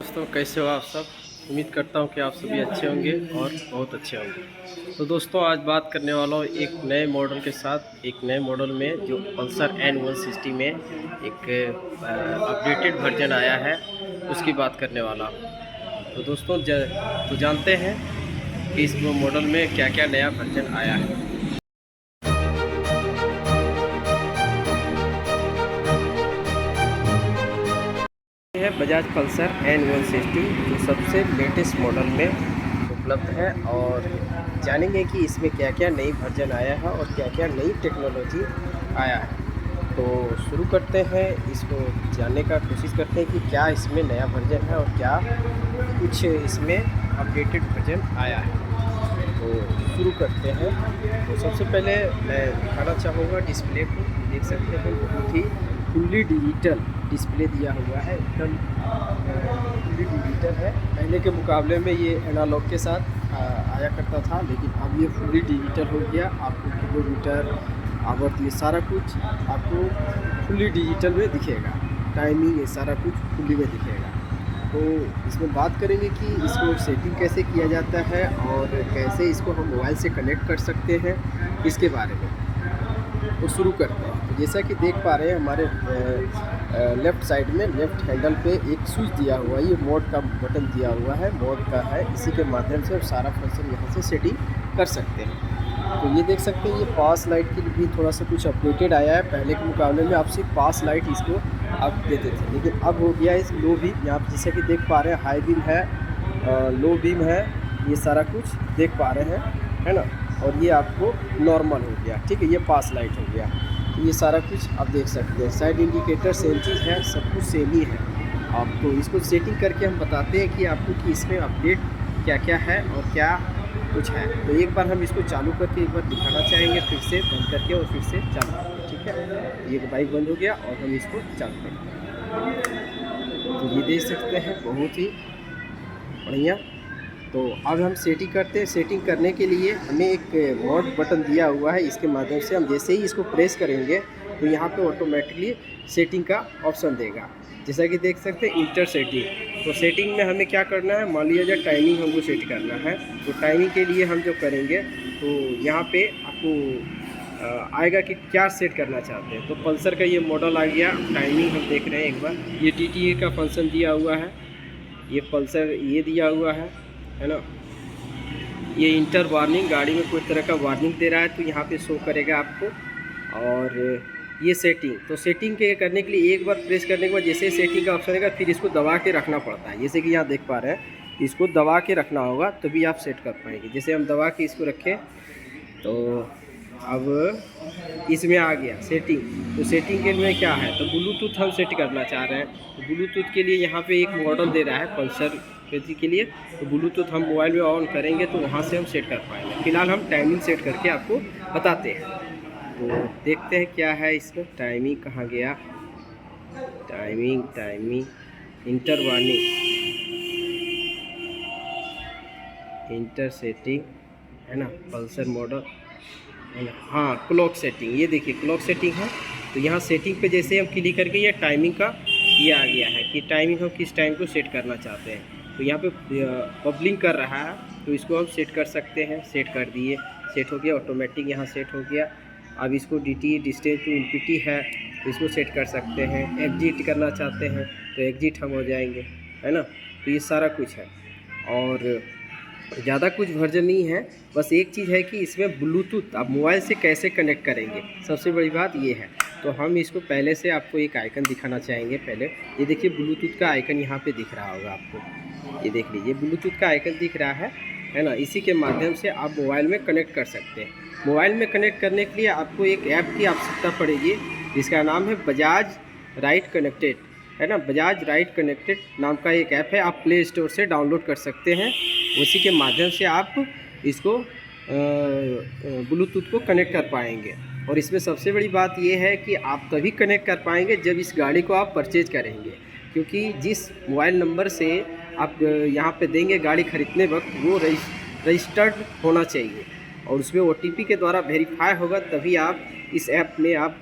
दोस्तों, कैसे हो आप सब। उम्मीद करता हूँ कि आप सभी अच्छे होंगे और बहुत अच्छे होंगे। तो दोस्तों, आज बात करने वाला हूँ एक नए मॉडल के साथ, एक नए मॉडल में जो पल्सर N160 में एक अपडेटेड वर्जन आया है, उसकी बात करने वाला हूँ। तो दोस्तों, तो जानते हैं कि इस मॉडल में क्या क्या नया वर्जन आया है। है बजाज पल्सर N160 जो सबसे लेटेस्ट मॉडल में उपलब्ध है, और जानेंगे कि इसमें क्या क्या नई वर्जन आया है और क्या क्या नई टेक्नोलॉजी आया है। तो शुरू करते हैं, इसको जानने का कोशिश करते हैं कि क्या इसमें नया वर्जन है और क्या कुछ इसमें अपडेटेड वर्जन आया है। तो शुरू करते हैं। तो सबसे पहले मैं दिखाना चाहूँगा डिस्प्ले को। देख सकते हैं बहुत ही फुल्ली डिजिटल डिस्प्ले दिया हुआ है, एकदम फुल्ली डिजिटल है। पहले के मुकाबले में ये एनालॉग के साथ आया करता था, लेकिन अब ये फुल्ली डिजिटल हो गया। आपको किलोमीटर आवर्त ये सारा कुछ आपको फुल्ली डिजिटल में दिखेगा। टाइमिंग ये सारा कुछ फुल्ली में दिखेगा। तो इसमें बात करेंगे कि इसको सेटिंग कैसे किया जाता है और कैसे इसको हम मोबाइल से कनेक्ट कर सकते हैं, इसके बारे में तो शुरू करते हैं। तो जैसा कि देख पा रहे हैं, हमारे लेफ़्ट साइड में लेफ़्ट हैंडल पे एक स्विच दिया हुआ है। ये मोड का बटन दिया हुआ है, मोड का है। इसी के माध्यम से सारा फंक्शन यहाँ से सेटिंग कर सकते हैं। तो ये देख सकते हैं, ये पास लाइट के लिए भी थोड़ा सा कुछ अपडेटेड आया है। पहले के मुकाबले में आप सिर्फ पास लाइट इसको आप देते थे, लेकिन अब हो गया इस लो बीम। यहाँ पर जैसे कि देख पा रहे हैं, हाई बीम है, लो बीम है, ये सारा कुछ देख पा रहे हैं, है ना। और ये आपको नॉर्मल हो गया, ठीक है। ये पास लाइट हो गया, तो ये सारा कुछ आप देख सकते हैं। साइड इंडिकेटर सेम चीज़ है, सब कुछ सेम ही है। आपको इसको सेटिंग करके हम बताते हैं कि आपको कि इसमें अपडेट क्या क्या है और क्या कुछ है। तो एक बार हम इसको चालू करके एक बार दिखाना चाहेंगे, फिर से बंद करके और फिर से चालू करके, ठीक है। ये बाइक बंद हो गया और हम इसको चालू करते हैं। तो ये देख सकते हैं, बहुत ही बढ़िया। तो अब हम सेटिंग करते हैं। सेटिंग करने के लिए हमें एक मोड बटन दिया हुआ है, इसके माध्यम से हम जैसे ही इसको प्रेस करेंगे तो यहाँ पे ऑटोमेटिकली सेटिंग का ऑप्शन देगा। जैसा कि देख सकते हैं, इंटर सेटिंग। तो सेटिंग में हमें क्या करना है, मान लीजिए टाइमिंग हमको सेट करना है। तो टाइमिंग के लिए हम जो करेंगे, तो यहाँ पे आपको आएगा कि क्या सेट करना चाहते हैं। तो पल्सर का ये मॉडल आ गया। टाइमिंग हम देख रहे हैं एक बार, ये TTA का फंक्शन दिया हुआ है, ये पल्सर ये दिया हुआ है ना। ये इंटर वार्निंग, गाड़ी में कोई तरह का वार्निंग दे रहा है तो यहाँ पे शो करेगा आपको। और ये सेटिंग, तो सेटिंग के करने के लिए एक बार प्रेस करने के बाद जैसे सेटिंग का ऑप्शन आएगा, फिर इसको दबा के रखना पड़ता है। जैसे कि यहाँ देख पा रहे हैं, इसको दबा के रखना होगा तभी आप सेट कर पाएंगे। जैसे हम दबा के इसको रखें, तो अब इसमें आ गया सेटिंग। तो सेटिंग के लिए क्या है, तो ब्लूटूथ हम सेट करना चाह रहे हैं। तो ब्लूटूथ के लिए यहाँ पे एक मॉडल दे रहा है पल्सर के लिए। तो ब्लूटूथ हम मोबाइल में ऑन करेंगे तो वहाँ से हम सेट कर पाएंगे। फिलहाल हम टाइमिंग सेट करके आपको बताते हैं। तो देखते हैं क्या है इसमें। टाइमिंग कहाँ गया, timing inter warning, inter setting, है ना, पल्सर मॉडल, है ना। हाँ, क्लॉक सेटिंग, ये देखिए क्लॉक सेटिंग है। तो यहाँ सेटिंग पे जैसे हम क्लिक करके ये टाइमिंग का ये आ गया है कि टाइमिंग हम किस टाइम को सेट करना चाहते हैं। तो यहाँ पे बबलिंग कर रहा है, तो इसको हम सेट कर सकते हैं। सेट कर दिए, सेट हो गया ऑटोमेटिक, यहाँ सेट हो गया। अब इसको DT डिस्टेंस टू इनपुटी है, तो इसको सेट कर सकते हैं। एग्जिट करना चाहते हैं तो एग्जिट हम हो जाएंगे, है ना। तो ये सारा कुछ है, और ज़्यादा कुछ वर्जन नहीं है। बस एक चीज़ है कि इसमें ब्लूटूथ आप मोबाइल से कैसे कनेक्ट करेंगे, सबसे बड़ी बात ये है। तो हम इसको पहले से आपको एक आइकन दिखाना चाहेंगे। पहले ये देखिए, ब्लूटूथ का आइकन यहाँ पे दिख रहा होगा आपको, ये देख लीजिए ब्लूटूथ का आइकन दिख रहा है ना। इसी के माध्यम से आप मोबाइल में कनेक्ट कर सकते हैं। मोबाइल में कनेक्ट करने के लिए आपको एक ऐप की आवश्यकता पड़ेगी, जिसका नाम है बजाज राइट कनेक्टेड, है ना। बजाज राइट कनेक्टेड नाम का एक ऐप है, आप प्ले स्टोर से डाउनलोड कर सकते हैं। उसी के माध्यम से आप इसको ब्लूटूथ को कनेक्ट कर पाएंगे। और इसमें सबसे बड़ी बात यह है कि आप तभी कनेक्ट कर पाएंगे जब इस गाड़ी को आप परचेज करेंगे, क्योंकि जिस मोबाइल नंबर से आप यहाँ पे देंगे गाड़ी खरीदने वक्त, वो रजिस्टर्ड होना चाहिए और उसमें OTP के द्वारा वेरीफाई होगा, तभी आप इस ऐप में आप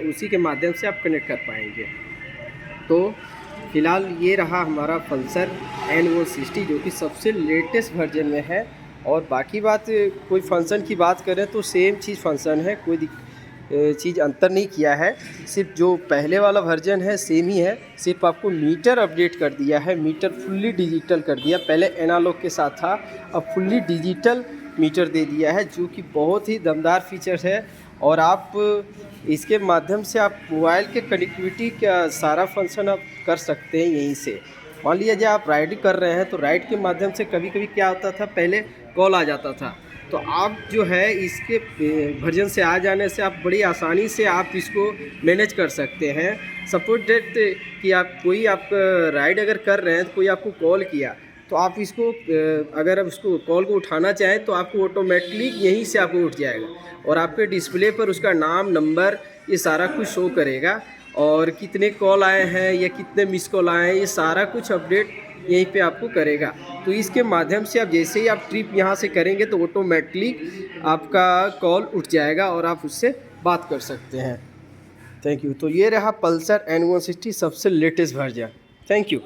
उसी के माध्यम से आप कनेक्ट कर पाएंगे। तो फ़िलहाल ये रहा हमारा पल्सर N160 जो कि सबसे लेटेस्ट वर्जन में है। और बाकी बात कोई फंक्शन की बात करें तो सेम चीज़ फंक्शन है, कोई चीज़ अंतर नहीं किया है। सिर्फ जो पहले वाला वर्जन है सेम ही है, सिर्फ आपको मीटर अपडेट कर दिया है, मीटर फुल्ली डिजिटल कर दिया। पहले एनालॉग के साथ था, अब फुल्ली डिजिटल मीटर दे दिया है, जो कि बहुत ही दमदार फीचर्स है। और आप इसके माध्यम से आप मोबाइल के कनेक्टिविटी का सारा फंक्शन आप कर सकते हैं यहीं से। मान लीजिए जब आप राइड कर रहे हैं तो राइड के माध्यम से कभी कभी क्या होता था, पहले कॉल आ जाता था, तो आप जो है इसके वर्जन से आ जाने से आप बड़ी आसानी से आप इसको मैनेज कर सकते हैं। सपोज डेट कि आप राइड अगर कर रहे हैं तो कोई आपको कॉल किया, तो आप इसको अगर आप उसको कॉल को उठाना चाहें तो आपको ऑटोमेटिकली यहीं से आपको उठ जाएगा और आपके डिस्प्ले पर उसका नाम, नंबर, ये सारा कुछ शो करेगा। और कितने कॉल आए हैं या कितने मिस कॉल आए हैं, ये सारा कुछ अपडेट यहीं पे आपको करेगा। तो इसके माध्यम से आप जैसे ही आप ट्रिप यहाँ से करेंगे तो ऑटोमेटिकली आपका कॉल उठ जाएगा और आप उससे बात कर सकते हैं। Thank you. तो ये रहा पल्सर N160 सबसे लेटेस्ट वर्जन। Thank you.